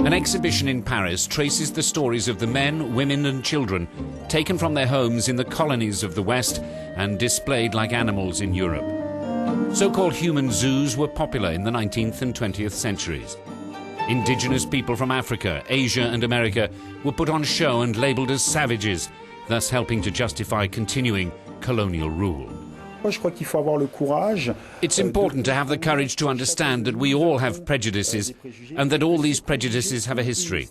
An exhibition in Paris traces the stories of the men, women and children taken from their homes in the colonies of the West and displayed like animals in Europe. So-called human zoos were popular in the 19th and 20th centuries. Indigenous people from Africa, Asia and America were put on show and labelled as savages, thus helping to justify continuing colonial rule. It's important to have the courage to understand that we all have prejudices and that all these prejudices have a history.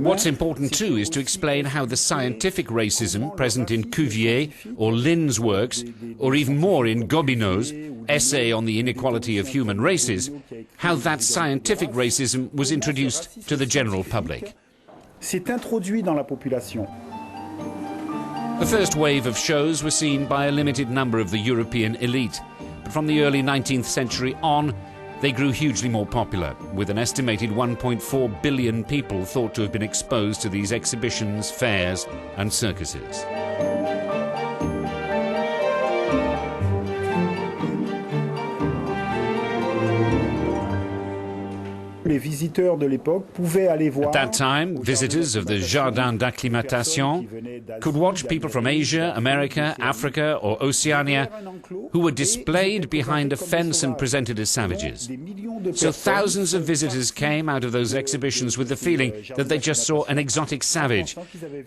What's important too is to explain how the scientific racism present in Cuvier or Lin's works, or even more in Gobineau's essay on the inequality of human races, how that scientific racism was introduced to the general public. The first wave of shows were seen by a limited number of the European elite, but from the early 19th century on, they grew hugely more popular, with an estimated 1.4 billion people thought to have been exposed to these exhibitions, fairs and circuses. At that time, visitors of the Jardin d'Acclimatation could watch people from Asia, America, Africa or Oceania who were displayed behind a fence and presented as savages. So thousands of visitors came out of those exhibitions with the feeling that they just saw an exotic savage.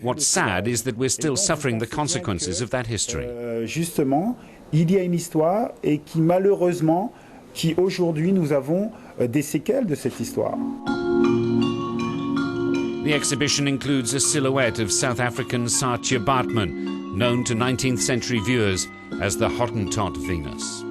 What's sad is that we're still suffering the consequences of that history. Justement, il y a une histoire et qui malheureusement, aujourd'hui nous avons des séquelles de cette histoire. The exhibition includes a silhouette of South African Saartjie Baartman, known to 19th century viewers as the Hottentot Venus.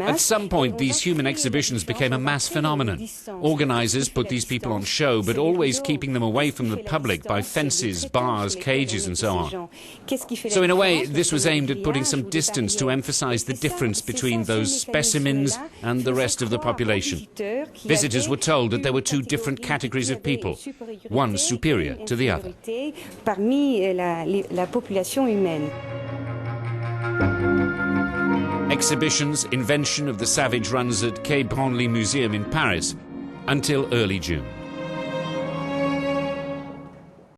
At some point, these human exhibitions became a mass phenomenon. Organisers put these people on show, but always keeping them away from the public by fences, bars, cages and so on. So in a way, this was aimed at putting some distance to emphasise the difference between those specimens and the rest of the population. Visitors were told that there were two different categories of people, one superior to the other. Exhibitions, invention of the savage runs at Quai Branly Museum in Paris until early June.